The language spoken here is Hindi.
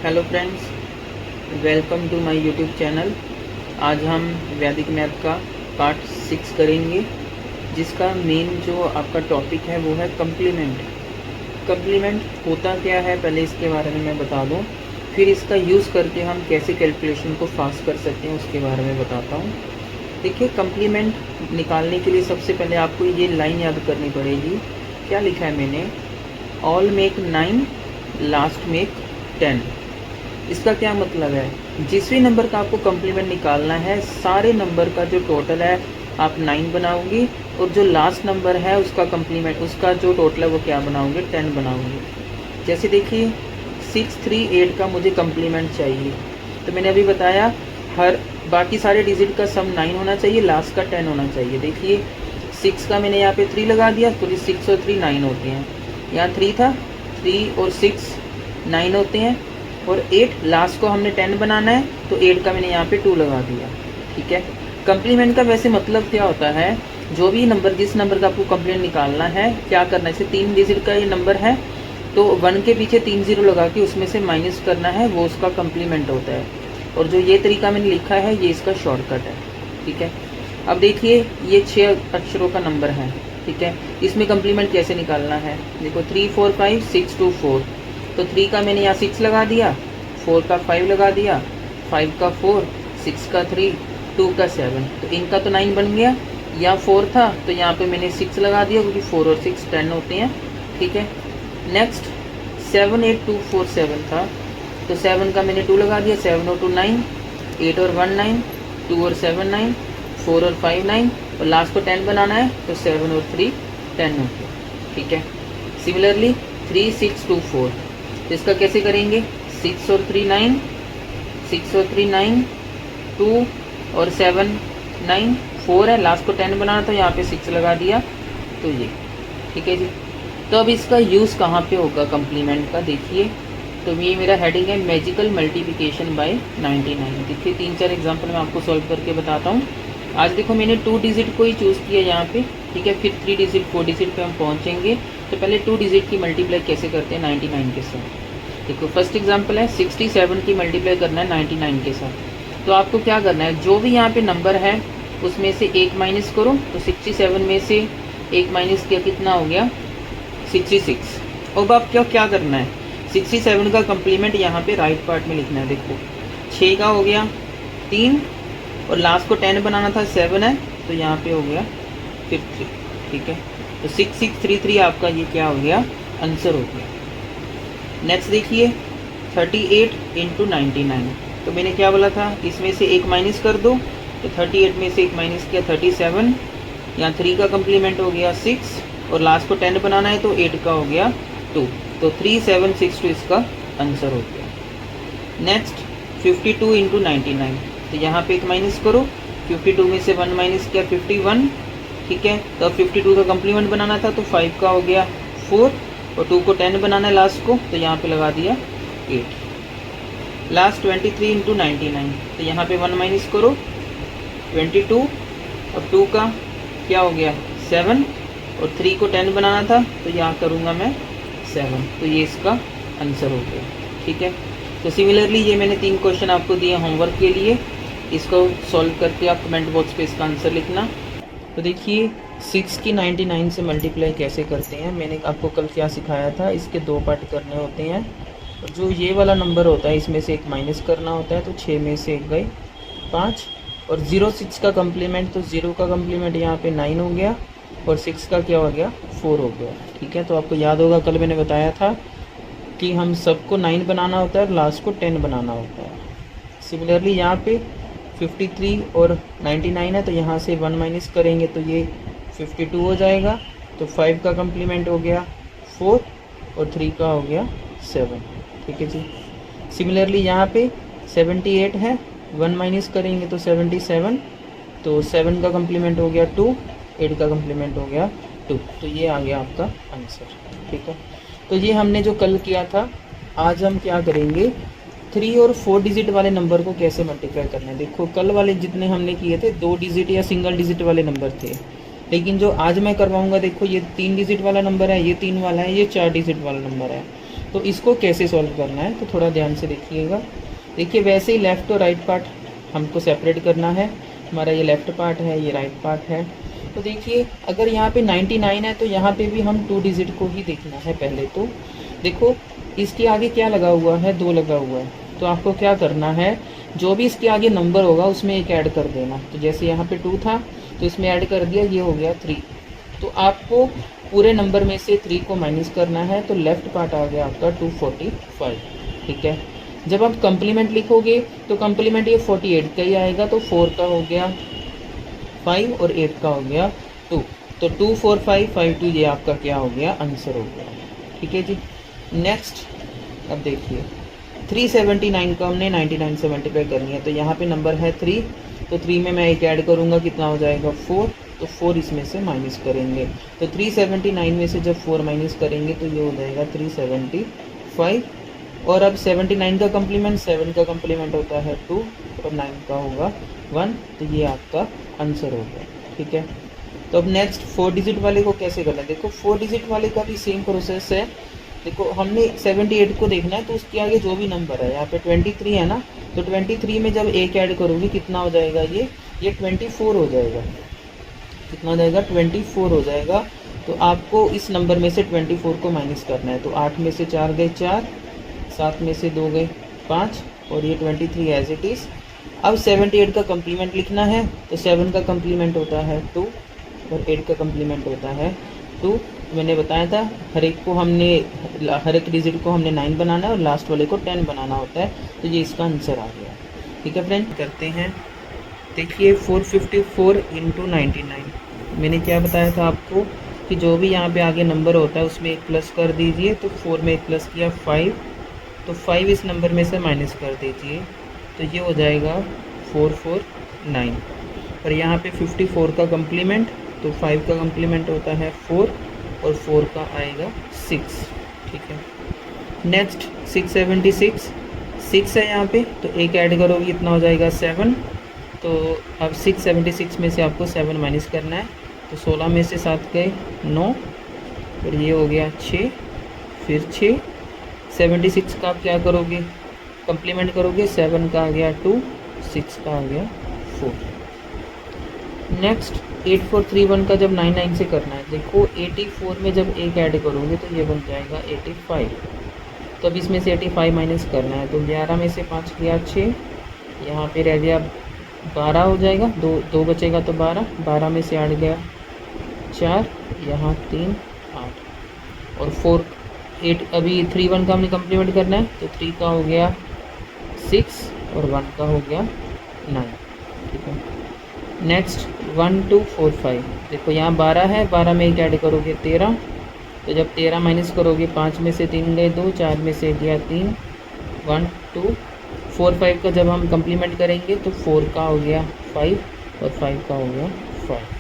Hello friends, welcome to my YouTube channel. आज हम वैदिक मैथ का पार्ट 6 करेंगे, जिसका मेन जो आपका टॉपिक है वो है कम्प्लीमेंट। कम्प्लीमेंट होता क्या है पहले इसके बारे में मैं बता दूं, फिर इसका यूज़ करके हम कैसे कैलकुलेशन को फास्ट कर सकते हैं उसके बारे में बताता हूं। देखिए, कम्प्लीमेंट निकालने के लिए सबसे पहले आपको ये लाइन याद करनी पड़ेगी। क्या लिखा है मैंने? All make 9, last make 10। इसका क्या मतलब है? जिस भी नंबर का आपको कम्प्लीमेंट निकालना है, सारे नंबर का जो टोटल है आप 9 बनाओगे, और जो लास्ट नंबर है उसका कम्प्लीमेंट, उसका जो टोटल है वो क्या बनाओगे? 10 बनाओगे। जैसे देखिए 638 का मुझे कम्प्लीमेंट चाहिए, तो मैंने अभी बताया हर बाकी सारे डिजिट का सम 9 होना चाहिए, लास्ट का 10 होना चाहिए। देखिए 6 का मैंने यहाँ पे 3 लगा दिया, तो 6 और 3 9 होते हैं। यहाँ 3 था, 3 और 6 9 होते हैं, और 8 लास्ट को हमने 10 बनाना है, तो 8 का मैंने यहाँ पे 2 लगा दिया। ठीक है। कम्प्लीमेंट का वैसे मतलब क्या होता है? जो भी नंबर, जिस नंबर का आपको कम्प्लीमेंट निकालना है, क्या करना है? जैसे 3 डिजिट का ये नंबर है, तो 1 के पीछे 3 0 लगा के उसमें से माइनस करना है, वो उसका कम्प्लीमेंट होता है। और जो ये तरीका मैंने लिखा है ये इसका शॉर्टकट है। ठीक है। अब देखिए ये 6 अक्षरों का नंबर है। ठीक है। इसमें कम्प्लीमेंट कैसे निकालना है? देखो 3 4 5 6 2 4, तो 3 का मैंने यहाँ 6 लगा दिया, 4 का 5 लगा दिया, 5 का 4, 6 का 3, 2 का 7, तो इनका तो 9 बन गया। या 4 था तो यहाँ पे मैंने 6 लगा दिया, क्योंकि 4 और 6 10 होते हैं। ठीक है। नेक्स्ट 7 8 2 4 7 था, तो 7 का मैंने 2 लगा दिया, 7 और 2 9, 8 और 1 9, 2 और 7 9, 4 और 5 9, और लास्ट को 10 बनाना है, तो 7 और 3 10 हो गया। ठीक है। सिमिलरली 3 6 2 4, तो इसका कैसे करेंगे? 6 और 3 9, 6 और 3 9, 2 और 7 9, 4 है, लास्ट को 10 बनाना था, यहाँ पे 6 लगा दिया, तो ये। ठीक है जी। तो अब इसका यूज़ कहाँ पे होगा कम्प्लीमेंट का? देखिए, तो ये मेरा हेडिंग है मैजिकल मल्टीप्लिकेशन बाय 99। देखिए 3-4 एग्जाम्पल मैं आपको सॉल्व करके बताता हूँ। आज देखो मैंने 2 डिजिट को ही चूज़ किया यहाँ पे। ठीक है। फिर 3 डिजिट 4 डिजिट पे हम पहुँचेंगे। तो पहले 2 डिजिट की मल्टीप्लाई कैसे करते हैं 99 के साथ। देखो फर्स्ट एग्जांपल है 67 की मल्टीप्लाई करना है 99 के साथ। तो आपको क्या करना है? जो भी यहाँ पे नंबर है उसमें से 1 माइनस करो, तो 67 में से 1 माइनस किया, कितना हो गया? 66। अब आप क्या करना है? 67 का कम्प्लीमेंट यहाँ पे राइट पार्ट में लिखना है। देखो 6 का हो गया 3, और लास्ट को 10 बनाना था, 7 है, तो यहाँ पे हो गया 53। ठीक है। तो 6633 आपका ये क्या हो गया? आंसर हो गया। नेक्स्ट देखिए 38 इंटू 99, तो मैंने क्या बोला था? इसमें से 1 माइनस कर दो, तो 38 में से 1 माइनस किया 37, यहाँ 3 का कम्प्लीमेंट हो गया 6, और लास्ट को 10 बनाना है, तो 8 का हो गया 2, तो 3762 इसका आंसर हो गया। नेक्स्ट 52 इंटू 99, तो यहाँ पे 1 माइनस करो, 52 में से 1 माइनस किया 51। ठीक है। तो अब 52 का कम्प्लीमेंट बनाना था, तो 5 का हो गया 4, और 2 को 10 बनाना है लास्ट को, तो यहाँ पे लगा दिया 8। लास्ट 23 इंटू 99, तो यहाँ पे 1 माइनस करो 22, अब 2 का क्या हो गया 7, और 3 को 10 बनाना था, तो यहाँ करूँगा मैं 7, तो ये इसका आंसर हो गया। ठीक है। तो सिमिलरली ये मैंने 3 क्वेश्चन आपको दिए होमवर्क के लिए, इसको सॉल्व करके आप कमेंट बॉक्स पे इसका आंसर लिखना। तो देखिए 6 की 99 से मल्टीप्लाई कैसे करते हैं, मैंने आपको कल क्या सिखाया था। इसके 2 पार्ट करने होते हैं। जो ये वाला नंबर होता है इसमें से 1 माइनस करना होता है, तो 6 में से 1 गए 5, और 06 का कम्प्लीमेंट, तो 0 का कम्प्लीमेंट यहाँ पे 9 हो गया, और 6 का क्या हो गया 4 हो गया। ठीक है। तो आपको याद होगा कल मैंने बताया था कि हम सबको 9 बनाना होता है और लास्ट को 10 बनाना होता है। सिमिलरली यहाँ पे 53 और 99 है, तो यहाँ से 1 माइनस करेंगे, तो ये 52 हो जाएगा, तो 5 का कम्प्लीमेंट हो गया 4, और 3 का हो गया 7। ठीक है जी। सिमिलरली यहाँ पे 78 है, 1 माइनस करेंगे तो 77, तो 7 का कम्प्लीमेंट हो गया 2, 8 का कम्प्लीमेंट हो गया 2, तो ये आ गया आपका आंसर। ठीक है। तो ये हमने जो कल किया था, आज हम क्या करेंगे? 3 और 4 डिजिट वाले नंबर को कैसे मल्टीप्लाई करना है। देखो कल वाले जितने हमने किए थे 2 डिजिट या सिंगल डिजिट वाले नंबर थे, लेकिन जो आज मैं करवाऊंगा, देखो ये 3 डिजिट वाला नंबर है, ये 3 वाला है, ये 4 डिजिट वाला नंबर है। तो इसको कैसे सॉल्व करना है तो थोड़ा ध्यान से देखिएगा। देखिए वैसे ही लेफ़्ट और राइट पार्ट हमको सेपरेट करना है। हमारा ये लेफ़्ट पार्ट है, ये राइट पार्ट है। तो देखिए अगर यहाँ पे 99 है तो यहाँ पे भी हम 2 डिजिट को ही देखना है पहले। तो देखो इसके आगे क्या लगा हुआ है, 2 लगा हुआ है। तो आपको क्या करना है, जो भी इसके आगे नंबर होगा उसमें एक ऐड कर देना। तो जैसे यहाँ पे 2 था तो इसमें ऐड कर दिया, ये हो गया 3। तो आपको पूरे नंबर में से 3 को माइनस करना है। तो लेफ़्ट पार्ट आ गया आपका 245, ठीक है। जब आप कंप्लीमेंट लिखोगे तो कंप्लीमेंट ये 48 का ही आएगा। तो 4 का हो गया 5 और 8 का हो गया 2। तो 2 4 5 5 2 ये आपका क्या हो गया, आंसर हो गया, ठीक है जी। नेक्स्ट अब देखिए 379 को हमने 99 से मल्टीप्लाई करनी है। तो यहाँ पे नंबर है 3, तो 3 में मैं एक ऐड करूँगा, कितना हो जाएगा 4। तो 4 इसमें से माइनस करेंगे। तो 379 में से जब 4 माइनस करेंगे तो ये हो जाएगा 375। और अब 79 का कम्प्लीमेंट 7 का कम्प्लीमेंट होता है 2 और 9 का होगा 1। तो ये आपका आंसर होगा, ठीक है। तो अब नेक्स्ट 4 डिजिट वाले को कैसे करना है। देखो 4 डिजिट वाले का भी सेम प्रोसेस है। देखो हमने 78 को देखना है, तो उसके आगे जो भी नंबर है, यहाँ पे 23 है ना, तो 23 में जब एक ऐड करोगे कितना हो जाएगा, ये 24 हो जाएगा। कितना हो जाएगा, 24 हो जाएगा। तो आपको इस नंबर में से 24 को माइनस करना है। तो 8 में से 4 गए 4, 7 में से 2 गए 5 और ये 23 एज इट इज़। अब 78 का कम्प्लीमेंट लिखना है। तो 7 का कम्प्लीमेंट होता है 2 और 8 का कम्प्लीमेंट होता है 2। मैंने बताया था हर एक डिजिट को हमने 9 बनाना है और लास्ट वाले को 10 बनाना होता है। तो ये इसका आंसर आ गया, ठीक है फ्रेंड। करते हैं, देखिए 454 इंटू 99। मैंने क्या बताया था आपको कि जो भी यहाँ पे आगे नंबर होता है उसमें एक प्लस कर दीजिए। तो 4 में एक प्लस किया 5, तो 5 इस नंबर में से माइनस कर दीजिए। तो ये हो जाएगा 449। और यहाँ पे 54 का कम्प्लीमेंट, तो 5 का कम्प्लीमेंट होता है 4 और 4 का आएगा 6, ठीक है। नेक्स्ट 676, 6 है यहाँ पे, तो एक ऐड करोगे कितना हो जाएगा 7। तो अब 676 में से आपको 7 माइनस करना है। तो 16 में से 7 गए 9 और ये हो गया 6, फिर 6। 76 का आप क्या करोगे, कम्प्लीमेंट करोगे। 7 का आ गया 2, 6 का आ गया 4। नेक्स्ट 8431 का जब 99 से करना है, देखो 84 में जब एक ऐड करोगे तो ये बन जाएगा 85। तो अब इसमें से 85 माइनस करना है। तो 11 में से 5 गया 6, यहाँ पे रह गया 12 हो जाएगा, दो बचेगा तो 12। 12 में से 8 गया 4, यहाँ 3 8 और 4 8। अभी 31 का हमने कम्प्लीमेंट करना है। तो 3 का हो गया 6 और 1 का हो गया 9, ठीक है। नेक्स्ट 1 2 4 5, देखो यहाँ 12 है, 12 में एक ऐड करोगे 13। तो जब 13 माइनस करोगे 5 में से 3 गए 2, 4 में से गया 3, 1 2 4 5 का जब हम कम्प्लीमेंट करेंगे तो 4 का हो गया 5 और 5 का हो गया 5।